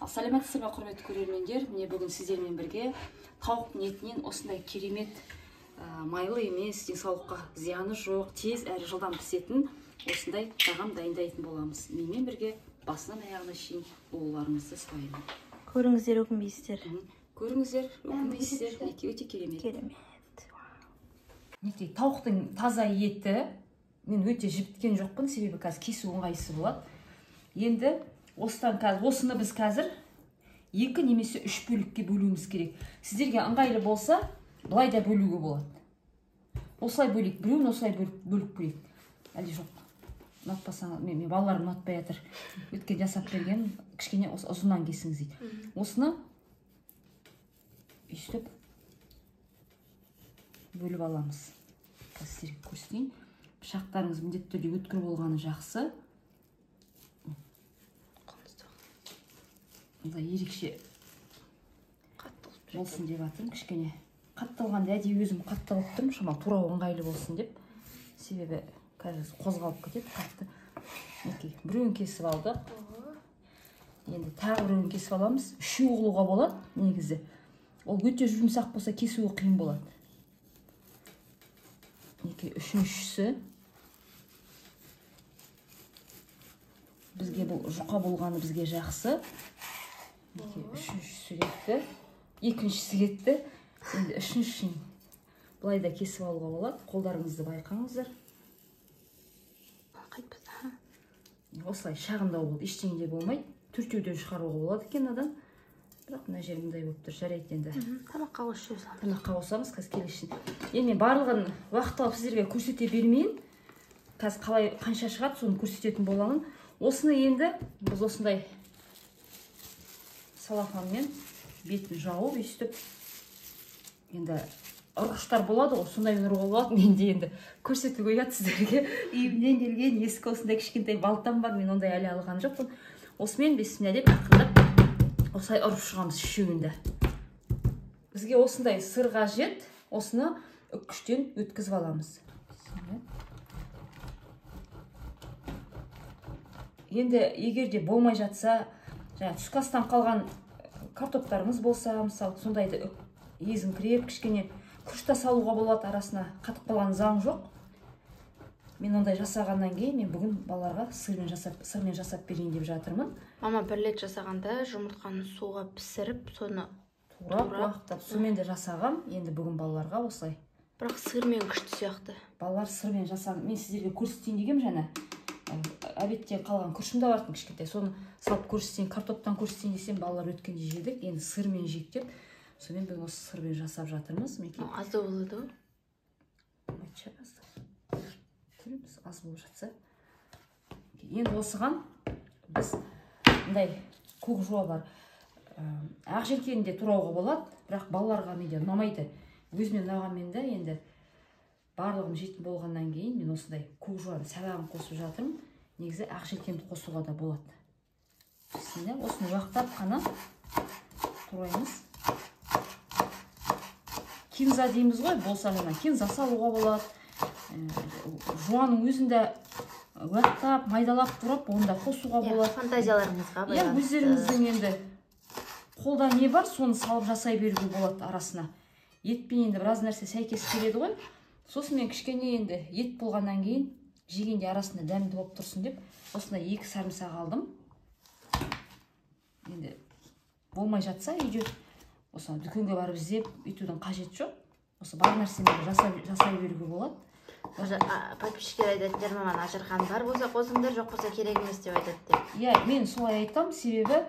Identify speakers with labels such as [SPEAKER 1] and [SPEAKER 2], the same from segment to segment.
[SPEAKER 1] Саламатсыздар ма, құрметті көрермендер? Міне бүгін сіздермен бірге тауықтың етінен осындай керемет майлы емес, денсаулыққа зияны жоқ, тез әрі жылдам пісетін осындай тағам дайындайтын боламыз. Менімен бірге басынан аяғына шейін болуларыңызды сұраймын.
[SPEAKER 2] Көріңіздер, өкінбейсіздер.
[SPEAKER 1] Көріңіздер, өкінбейсіздер. Өте керемет.
[SPEAKER 2] Керемет.
[SPEAKER 1] Неке, тауықтың таза еті мен өте жібіткен жоқпын, себебі қазір кесу ыңғайсыз болады. Енді осыны біз қазір 2 немесе 3 бөлікке бөлуіміз керек. Сіздерге ыңғайлы болса, былай да бөлуге болады. Осылай бөлек, біреуін осылай бөліп бөлек. Әлде жоқ. Ұнатпасаң, мен балаларым ұнатпай жатыр. Өткен жасап берген, кішкене ұзыннан кесіңіз дейді. Осыны өйстіп бөліп аламыз. Сіздерге көрсетейін. Пышақтарыңыз міндетті түрде өткір болғаны жақсы. Ерекше болсын деп жатырмын, кішкене қатталғанда әдейі өзім қатталып тұрмын, шамалы турау ыңғайлы болсын деп. Себебі қазір қозғалып кетеді қатты. Біреуін кесіп алдық. Енді тағы біреуін кесіп аламыз. 3 қылуға болады негізі. Ол өте жұмсақ болса кесуі қиын болады. Үшіншісі. Бізге бұл жұқа болғаны бізге жақсы. Үшіншісі кетті. Екіншісі кетті. Енді үшіншісін бұлай да кесіп алуға болады. Қолдарыңызды байқаңыздар. Осылай шағындау болды. Ештеңе болмайды. Төртеуден шығаруға болады екен одан. Бірақ мына жер мындай болып тұр. Жарайды енді.
[SPEAKER 2] Тамаққа қосамыз.
[SPEAKER 1] Тамаққа қосамыз қазір келесін. Енді мен барлығын уақытылы сіздерге көрсете бермейін. Қазір қалай қанша шығады, соны көрсететін боламын. Осыны енді біз осындай салафанмен бетін жауып өйстіп, енді ұрғыштар болады ғой, сондаймен ұруға болады. Менде енді көрсетуге ұят сіздерге. Үйімнен келген ескі осындай кішкентай балтам бар, мен ондай әлі алған жоқпын. Осымен бесімне деп ақырындап осылай ұрып шығамыз үшеуінде. Бізге осындай сыр қажет, осыны үккіштен өткізіп аламыз. Енді егер де болмай жатса, түскі астан қалған картоптарымыз болса, мысалы, сондайды езіңкіреп, кішкене күшті салуға болады, арасына қатып қалған заң жоқ. Мен ондай жасағаннан кейін, мен бүгін балаларға сырмен жасап берейін деп жатырмын.
[SPEAKER 2] Мама бір рет жасағанда жұмыртқаны суға пісіріп, соны
[SPEAKER 1] турап, уақыттап сумен де жасағам. Енді бүгін балаларға осылай.
[SPEAKER 2] Бірақ сырмен күшті сияқты.
[SPEAKER 1] Балалар сырмен жасаған. Мен сіздерге көрсетейін дегем жаңа. Әбетте қалған күршімде бартын кішкентай. Соны салып көрсетейін, картоптан көрсетейін десем, балалар өткенде жедік. Енді сырмен жектеп, сонымен бүгін осы сырмен жасап жатырмыз.
[SPEAKER 2] Азды болады ғой?
[SPEAKER 1] Аз болып жатса. Енді осыған біз мындай көк жуа бар. Ақ желкені де турауға болады, бірақ балаларға менде ұнамайды. Өзіме ұнағанмен де енді барлығым жетін болғаннан кейін мен осындай көк жуаны сәлағын қосып жатырмын. Негізі ақ желкенді қосуға да болады. Осыны уақыттап қана тураймыз. Кинза дейміз ғой, болса ғана кинза салуға болады. Жуаның өзінде уақыттап, майдалап тұрып, онда қосуға болады.
[SPEAKER 2] Фантазияларыңызға байланысты.
[SPEAKER 1] Өздеріңіздің енді қолда не бар, соны салып жасай беруге болады арасына. Етпен енді біраз нәрсе сәйкес келеді ғой. Сосын мен кішкене енді ет болғаннан кейін жегенде арасында дәмді болып тұрсын деп, осында 2 сарымсақ алдым. Енді болмай жатса, үйде осы дүкенге барып іздеп, үйтудің қажет жоқ. Осы бар нәрсені жасай беруге болады.
[SPEAKER 2] Подписчиктер айтады, маман ажырған бар болса қосыңдар, жоқ болса керек емес деп айтады деп.
[SPEAKER 1] Иә, мен солай айтам, себебі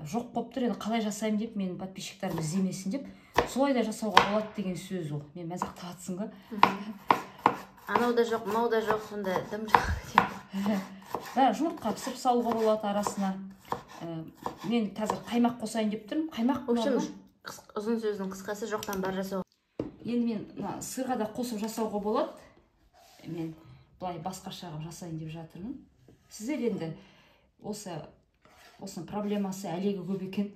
[SPEAKER 1] жоқ болып тұр, енді қалай жасаймын деп, мен подписчиктерім іздемесін деп, солай да жасауға болады деген сөз ол. Мен мазақтап жатсың ғой.
[SPEAKER 2] Анау да жоқ, мынау да жоқ, сонда дым жоқ деп.
[SPEAKER 1] Жұмыртқа пісіп салуға болады арасына. Мен қазір қаймақ қосайын деп тұрмын. Қаймақ
[SPEAKER 2] бұнағы ұзын сөздің қысқасы жоқтан бар жасау.
[SPEAKER 1] Енді мен сырға да қосып жасауға болады. Мен бұлай басқаша жасайын деп жатырмын. Сіздер енді осының проблемасы әлегі көп екен.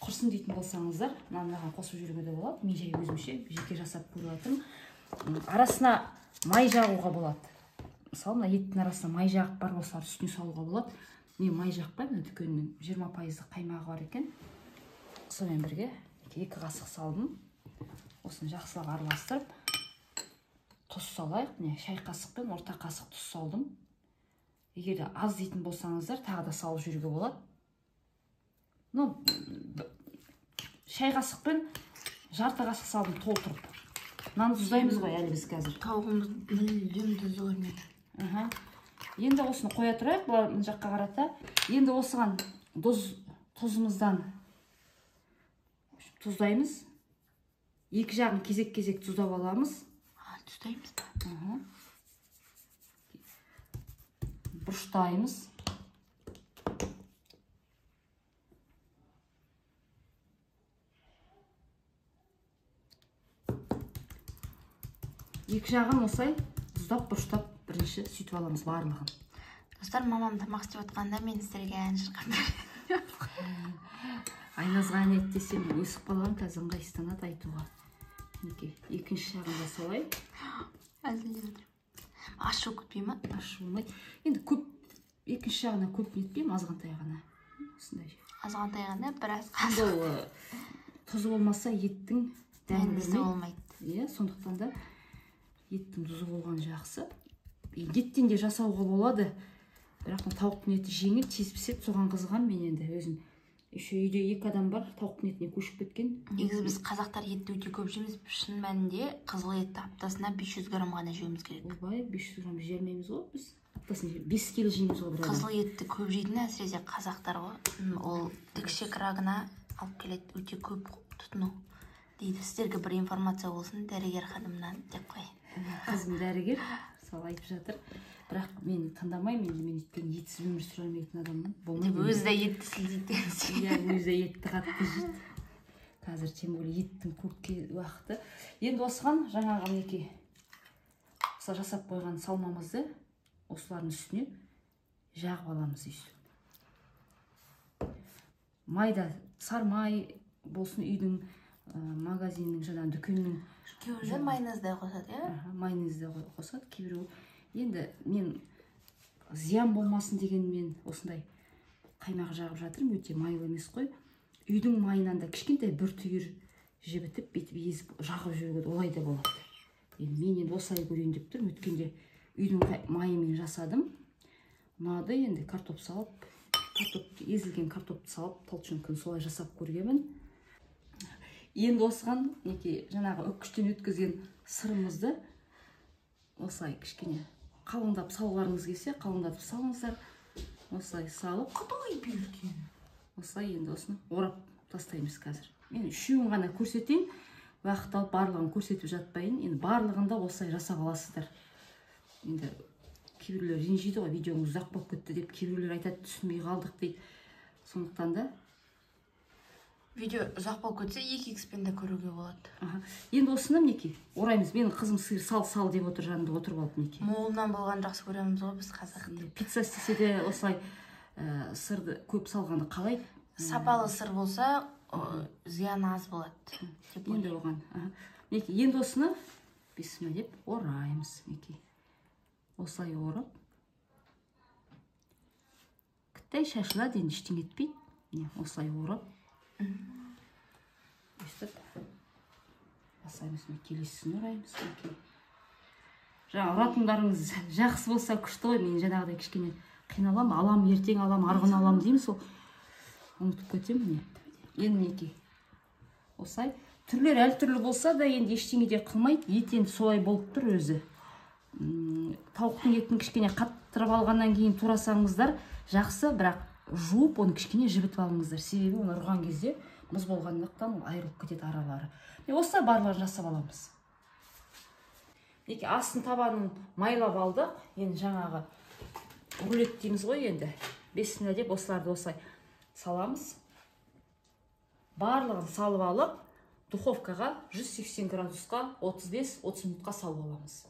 [SPEAKER 1] Құрсын дейтін болсаңыздар, мынаған қосып жүруге де болады. Мен жай өзімше жеке жасап көріп жатырмын. Арасына май жағуға болады. Мысалы, мына еттің арасына май жағып бар болса, үстіне салуға болады. мен май жақпаймын, дүкеннің 20% қаймағы бар екен. Сонымен бірге 2 қасық салдым. Осыны жақсылап араластырып, тұз салайық. Міне шай қасықпен орта қасық тұз салдым. Егер де аз дейтін болсаңыздар, тағы да салып жүруге болады. Шай қасықпен жарты қасық салдым толтырып. Нан тұздаймыз ғой әлі біз қазір.
[SPEAKER 2] Тауығымыз мүлдем тұзы көрмеді.
[SPEAKER 1] Енді осыны қоя тұрайық, бұлар мына жаққа қарата. Енді осыған тұзымыздан тұздаймыз. Екі жағын кезек-кезек тұздап аламыз.
[SPEAKER 2] Тұздаймыз ба?
[SPEAKER 1] Бұрыштаймыз. Екі жағын осылай тұздап, бұрыштап бірінші сөйтіп аламыз барлығын.
[SPEAKER 2] Достар, мамам тамақ істеп отқанда мен сіздерге ән шырқап
[SPEAKER 1] Айназға ән айт десем, өсіп қалған қазір ыңғайсызданады айтуға. Екінші жағында солай.
[SPEAKER 2] Әзілдеп отырмын. Ашу күтпей ма?
[SPEAKER 1] Ашу болмайды. Енді көп, екінші жағына көп нетпеймін, азғантай ғана.
[SPEAKER 2] Азғантай ғана, біраз
[SPEAKER 1] бұл тұзы болмаса еттің
[SPEAKER 2] дәмді болмайды.
[SPEAKER 1] Иә, сондықтан да еттің тұзы болған жақсы. Еттен де жасауға болады. Бірақ тауықтың еті жеңіл, тез піседі, соған қызған мен енді өзім. Еще үйде 2 адам бар, тауықтың етіне көшіп кеткен.
[SPEAKER 2] Негізі біз қазақтар етті өте көп жейміз. Шын мәнінде қызыл етті аптасына 500 грамм ғана жеуіміз керек.
[SPEAKER 1] Ойбай, 500 грамм жей алмаймыз ғой біз. Аптасына 5 келі жейміз ғой бір адам.
[SPEAKER 2] Қызыл етті көп жейтін әсіресе қазақтар ғой. Ол тікшек рагына алып келеді, өте көп тұтыну дейді. Сіздерге бір информация болсын, дәрігер ханымнан деп қой.
[SPEAKER 1] Қызым дәрігер, сол айтып жатыр. Бірақ мен таңдамаймын, енді мен еттен етсіз өмір сүре алмайтын адаммын.
[SPEAKER 2] Өзі де етті сілдейді.
[SPEAKER 1] Иә, өзі де етті қатты жейді. Қазір тем более еттің көпке уақыты. Енді осыған жаңағы мінекей жасап қойған салмамызды осылардың үстіне жағып аламыз үйсін. Майда сары май болсын, үйдің, магазиннің, жаңа дүкеннің.
[SPEAKER 2] Кейбіреулер майонезді қосады, иә?
[SPEAKER 1] Майонезді қосады, кейбіреу. Енді мен зиян болмасын дегенмен осындай қаймақ жағып жатырмын, өте майлы емес қой. Үйдің майынан да кішкентай бір түйір жібітіп, бетіп езіп жағып жүруге олай да болады. Мен енді осылай көрейін деп тұрмын, өткенде үйдің майымен жасадым. Ұнады, енді картоп салып, езілген картопты салып, толченканы солай жасап көргенмін. Енді осыған жаңағы үккіштен өткізген сырымызды осылай кішкене қалыңдап салуларыңыз келсе, қалыңдатып салыңыздар. Осылай салып,
[SPEAKER 2] құдай берген.
[SPEAKER 1] Осылай енді осыны орап тастаймыз қазір. Мен үшеуін ғана көрсетейін, уақыт алып барлығын көрсетіп жатпайын. Енді барлығында осылай жасап аласыздар. Енді кейбіреулер ренжиді ғой, видеоңыз ұзақ болып кетті деп, кейбіреулер айтады, түсінбей қалдық дейді. Сондықтан да
[SPEAKER 2] видео ұзақ болып кетсе 2xпен де көруге болады.
[SPEAKER 1] Енді осыны мінекей ораймыз. Менің қызым сиыр сал деп отыр, жанында отырып алып мінекей.
[SPEAKER 2] Молынан болған жақсы көреміз ғой біз қазақты.
[SPEAKER 1] Пицца істесе де осылай сырды көп салғанды қалайды.
[SPEAKER 2] Сапалы сыр болса, зияны аз болады.
[SPEAKER 1] Енді оған. Енді осыны бисмилла деп ораймыз. Осылай орып. Кіттай шашылады, енді ештеңе етпейді. Осылай орып. Өстіп. Басаймыз, келесісін ораймыз. Жаңа ұратындарыңыз жақсы болса күшті ғой. Мен жаңағыдай кішкене қиналам, алам, ертең алам, арғын алам деймін, сол ұмытып кетемін. Енді мінекей осылай түрлер әртүрлі болса да енді ештеңе де қылмайды. Ет енді солай болып тұр өзі. Тауықтың етін кішкене қаттырып алғаннан кейін турасаңыздар жақсы, бірақ жуып оны кішкене жібітіп алыңыздар. Себебі оны ұрған кезде мұз болғандықтан ол айырылып кетеді аралары. Осылай барлығын жасап аламыз. Астын табанын майлап алдық. Енді жаңағы рулет дейміз ғой, енді бисмилла деп осыларды осылай саламыз. Барлығын салып алып, духовкаға 180 градусқа 35-30 минутқа салып аламыз.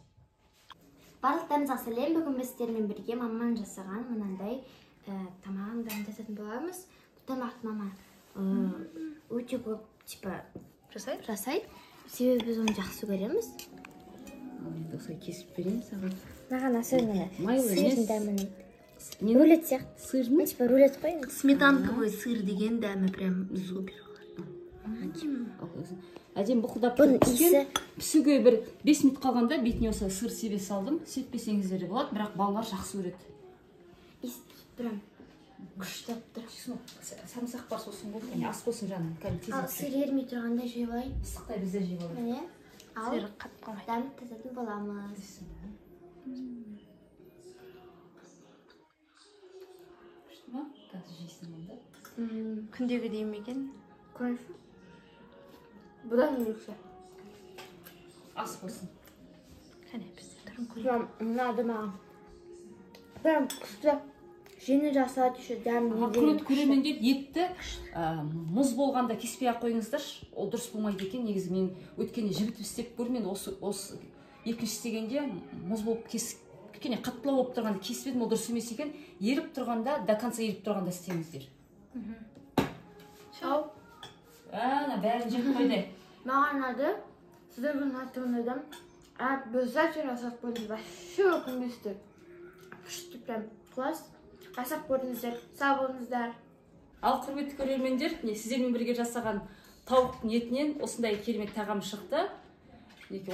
[SPEAKER 3] Барлықтарыңызға сәлем. Бүгін біз сіздермен бірге маманың жасаған мынандай тамағын дайындататын боламыз. Бұл тамақты мама өте көп жасайды. Себебі біз оны жақсы көреміз.
[SPEAKER 1] Осылай кесіп берейін саған.
[SPEAKER 3] Маған особенно сырдың дәмін. Рулет сияқты.
[SPEAKER 1] Сырный?
[SPEAKER 3] Типа рулет қой.
[SPEAKER 2] Сметанковый сыр деген дәмі прям супер.
[SPEAKER 1] Әдем бұқылдап
[SPEAKER 3] Бұның
[SPEAKER 1] піскен.
[SPEAKER 3] иісі.
[SPEAKER 1] Пісуге бір 5 минут қалғанда бетіне осылай сыр себе салдым. Сеппесеңіздер де болады, бірақ балалар жақсы көреді.
[SPEAKER 3] Иіс прям күшті тұр.
[SPEAKER 1] Самсақ бар сосын ғой, ас болсын жаным.
[SPEAKER 3] Ал сыр ермей тұрғанда жеп алайын.
[SPEAKER 1] Ыстықтай бізде жеп алады.
[SPEAKER 3] Міне. Ал
[SPEAKER 2] Сыр қатып қалмайды.
[SPEAKER 3] дәмді тататын боламыз.
[SPEAKER 1] Қазір жейсің онда.
[SPEAKER 2] Күндегідей ме екен?
[SPEAKER 3] Көрінші. Бұдан ерекше.
[SPEAKER 1] Ас болсын.
[SPEAKER 2] Қане бізде тұрын көрейік.
[SPEAKER 3] Прям ұнады маған. Прям күшті. Жеңіл жасады еще дәмді.
[SPEAKER 1] Көрермендер етті мұз болғанда кеспей ақ қойыңыздар. Ол дұрыс болмайды екен. Негізі мен өткенде жібітіп істеп көрмен осы екінші істегенде мұз болып кішкене қаттылау болып тұрғанда кеспедім, ол дұрыс емес екен. Еріп тұрғанда, до конца еріп тұрғанда істеңіздер.
[SPEAKER 3] Ау.
[SPEAKER 1] Ана бәрін жеп қойды.
[SPEAKER 3] Маған ұнады. Сіздерге ұнатығын обязательно жасап көріңіз. Вообще өкінбесті. Күшті прям класс. Жасап көріңіздер. Сау болыңыздар.
[SPEAKER 1] Ал құрметті көрермендер, сіздермен бірге жасаған тауықтың етінен осындай керемет тағам шықты.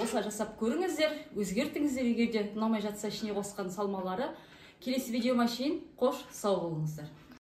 [SPEAKER 1] Осылай жасап көріңіздер, өзгертіңіздер, егер де ұнамай жатса ішіне қосқан салмалары. Келесі видеома шейін қош, сау болыңыздар.